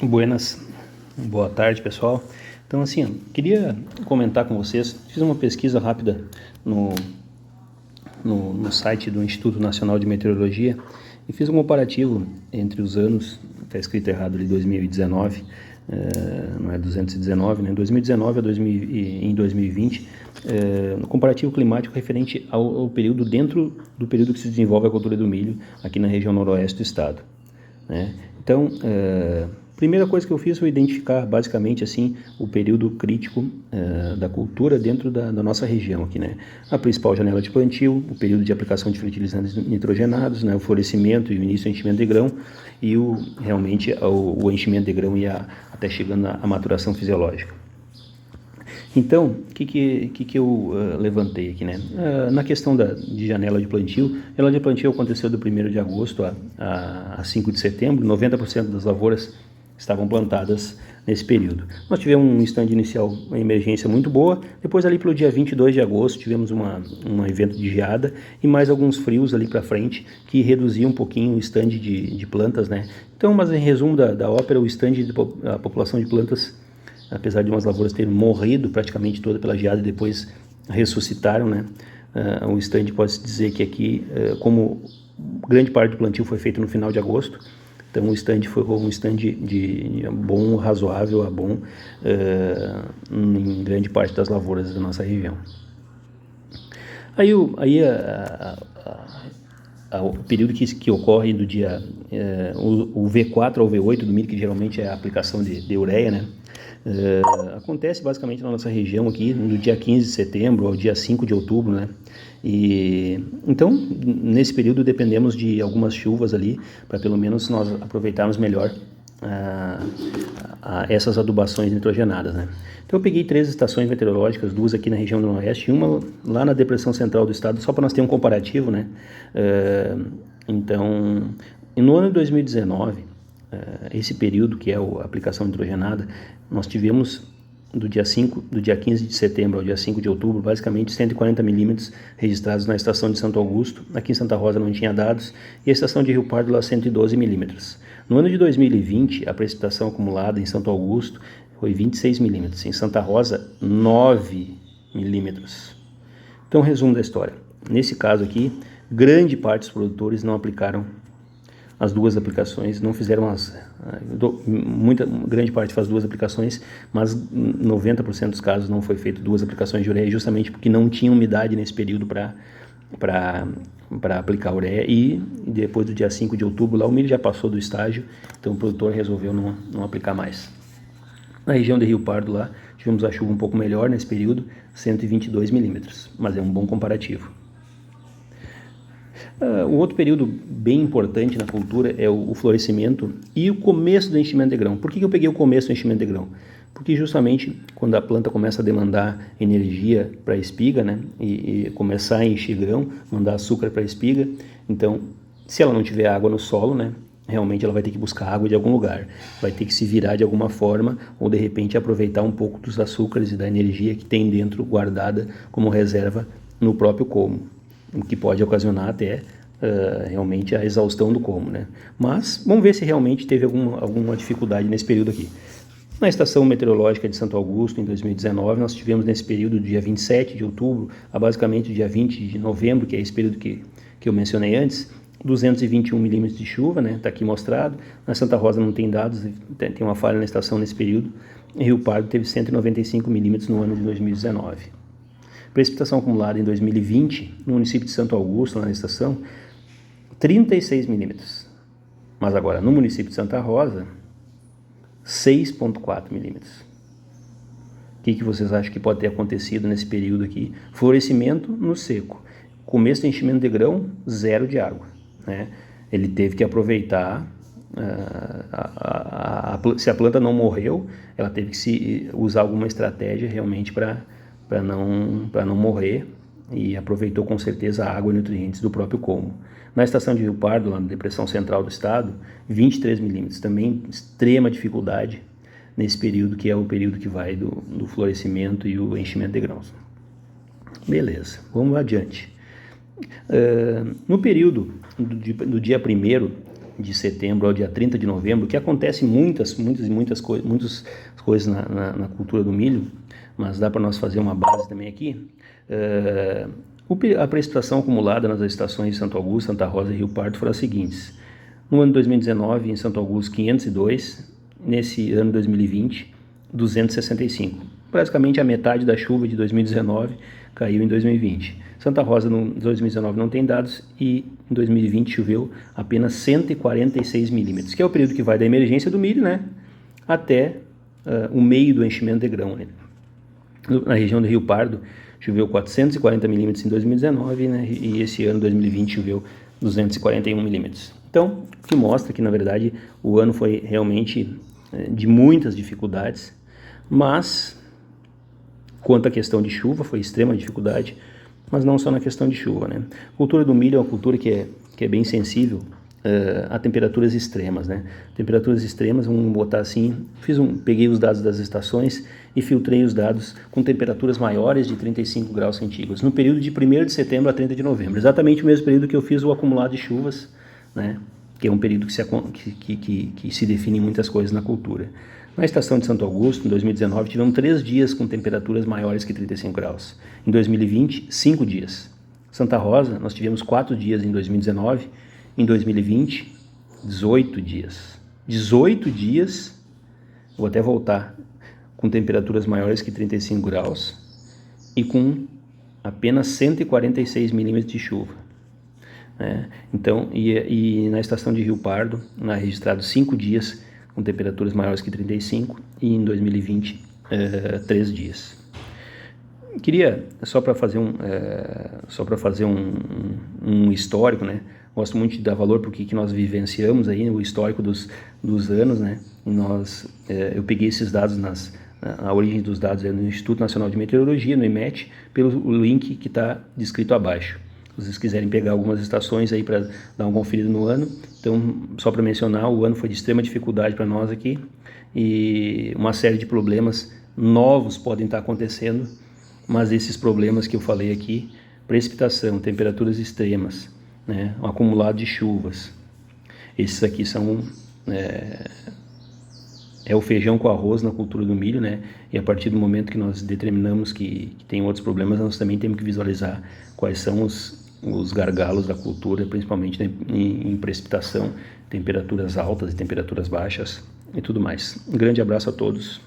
Buenas, boa tarde pessoal. Então assim, queria comentar com vocês, fiz uma pesquisa rápida no site do Instituto Nacional de Meteorologia e fiz um comparativo entre os anos, está escrito errado ali 2019, não é 219, né? 2019 a 2020, no comparativo climático referente ao período dentro do período que se desenvolve a cultura do milho aqui na região noroeste do estado, né? Então, primeira coisa que eu fiz foi identificar basicamente assim o período crítico da cultura dentro da nossa região aqui, né? A principal janela de plantio, o período de aplicação de fertilizantes nitrogenados, né? O florescimento e o início do enchimento de grão e realmente o enchimento de grão e até chegando à maturação fisiológica. Então, o que eu levantei aqui, né? Na questão de janela de plantio, a janela de plantio aconteceu do 1º de agosto a 5 de setembro, 90% das lavouras estavam plantadas nesse período. Nós tivemos um stand inicial, uma emergência muito boa, depois ali pelo dia 22 de agosto tivemos um evento de geada e mais alguns frios ali para frente que reduziam um pouquinho o stand de plantas, né? Então, mas em resumo da ópera, o stand a população de plantas, apesar de umas lavouras terem morrido praticamente toda pela geada e depois ressuscitaram, né? O stand pode-se dizer que aqui, como grande parte do plantio foi feito no final de agosto, então o stand foi um stand de bom, razoável a bom em grande parte das lavouras da nossa região. Aí o período que ocorre do dia o V4 ao V8 do milho, que geralmente é a aplicação de ureia, né? Acontece basicamente na nossa região aqui, do dia 15 de setembro ao dia 5 de outubro, né? E então, nesse período dependemos de algumas chuvas ali, para pelo menos nós aproveitarmos melhor essas adubações nitrogenadas, né? Então eu peguei 3 estações meteorológicas, 2 aqui na região do Noroeste e uma lá na depressão central do estado, só para nós ter um comparativo, né? Então, no ano de 2019, esse período que é a aplicação nitrogenada, nós tivemos do dia 15 de setembro ao dia 5 de outubro, basicamente 140 milímetros registrados na estação de Santo Augusto. Aqui em Santa Rosa não tinha dados, e a estação de Rio Pardo lá 112 milímetros. No ano de 2020, a precipitação acumulada em Santo Augusto foi 26 milímetros, em Santa Rosa 9 milímetros. Então, resumo da história. Nesse caso aqui, grande parte dos produtores não aplicaram as 2 aplicações, não fizeram grande parte faz 2 aplicações, mas 90% dos casos não foi feito 2 aplicações de ureia, justamente porque não tinha umidade nesse período para aplicar ureia, e depois do dia 5 de outubro, lá o milho já passou do estágio, então o produtor resolveu não aplicar mais. Na região de Rio Pardo lá, tivemos a chuva um pouco melhor nesse período, 122 milímetros, mas é um bom comparativo. O outro período bem importante na cultura é o florescimento e o começo do enchimento de grão. Por que eu peguei o começo do enchimento de grão? Porque justamente quando a planta começa a demandar energia para a espiga, né, e começar a encher grão, mandar açúcar para a espiga, então se ela não tiver água no solo, né, realmente ela vai ter que buscar água de algum lugar, vai ter que se virar de alguma forma ou de repente aproveitar um pouco dos açúcares e da energia que tem dentro guardada como reserva no próprio colmo, o que pode ocasionar até realmente a exaustão do colmo, né? Mas vamos ver se realmente teve alguma dificuldade nesse período aqui. Na estação meteorológica de Santo Augusto, em 2019, nós tivemos nesse período do dia 27 de outubro a basicamente o dia 20 de novembro, que é esse período que eu mencionei antes, 221 milímetros de chuva, né? Está aqui mostrado. Na Santa Rosa não tem dados, tem uma falha na estação nesse período. Em Rio Pardo teve 195 milímetros no ano de 2019. Precipitação acumulada em 2020, no município de Santo Augusto, lá na estação, 36 milímetros. Mas agora, no município de Santa Rosa, 6,4 milímetros. O que vocês acham que pode ter acontecido nesse período aqui? Florescimento no seco. Começo de enchimento de grão, 0 de água, né? Ele teve que aproveitar, se a planta não morreu, ela teve que usar alguma estratégia realmente para não morrer, e aproveitou com certeza a água e nutrientes do próprio colmo. Na estação de Rio Pardo, lá na depressão central do estado, 23 milímetros, também extrema dificuldade nesse período, que é o período que vai do florescimento e o enchimento de grãos. Beleza, vamos adiante. No período do dia 1º de setembro ao dia 30 de novembro, que acontece muitas coisas na cultura do milho, mas dá para nós fazer uma base também aqui. A precipitação acumulada nas estações de Santo Augusto, Santa Rosa e Rio Pardo foram as seguintes. No ano de 2019, em Santo Augusto, 502, nesse ano de 2020, 265. Praticamente a metade da chuva de 2019 caiu em 2020. Santa Rosa, em 2019, não tem dados e em 2020 choveu apenas 146 milímetros, que é o período que vai da emergência do milho, né, até o meio do enchimento de grão, né. Na região do Rio Pardo, choveu 440 milímetros em 2019, né, e esse ano, 2020, choveu 241 milímetros. Então, o que mostra que, na verdade, o ano foi realmente de muitas dificuldades, mas, quanto à questão de chuva, foi extrema dificuldade, mas não só na questão de chuva, né. A cultura do milho é uma cultura que é bem sensível a temperaturas extremas, né? Temperaturas extremas, vamos botar assim, peguei os dados das estações e filtrei os dados com temperaturas maiores de 35 graus centígrados, no período de 1º de setembro a 30 de novembro, exatamente o mesmo período que eu fiz o acumulado de chuvas, né? Que é um período que se define muitas coisas na cultura. Na estação de Santo Augusto, em 2019, tivemos 3 dias com temperaturas maiores que 35 graus. Em 2020, 5 dias. Santa Rosa, nós tivemos 4 dias em 2019, em 2020, 18 dias. 18 dias, vou até voltar, com temperaturas maiores que 35 graus e com apenas 146 milímetros de chuva. Então, e na estação de Rio Pardo, registrado 5 dias com temperaturas maiores que 35 e em 2020, 3 dias. Queria, só para fazer um histórico, né? Gosto muito de dar valor para o que nós vivenciamos aí, o histórico dos anos, né? Eu peguei esses dados, a origem dos dados é no Instituto Nacional de Meteorologia, no IMET, pelo link que está descrito abaixo. Se vocês quiserem pegar algumas estações aí para dar uma conferida no ano, então, só para mencionar, o ano foi de extrema dificuldade para nós aqui e uma série de problemas novos podem estar acontecendo, mas esses problemas que eu falei aqui, precipitação, temperaturas extremas, né, um acumulado de chuvas, esses aqui são o feijão com arroz na cultura do milho, né? E a partir do momento que nós determinamos que tem outros problemas, nós também temos que visualizar quais são os gargalos da cultura, principalmente, né, em precipitação, temperaturas altas e temperaturas baixas e tudo mais. Um grande abraço a todos.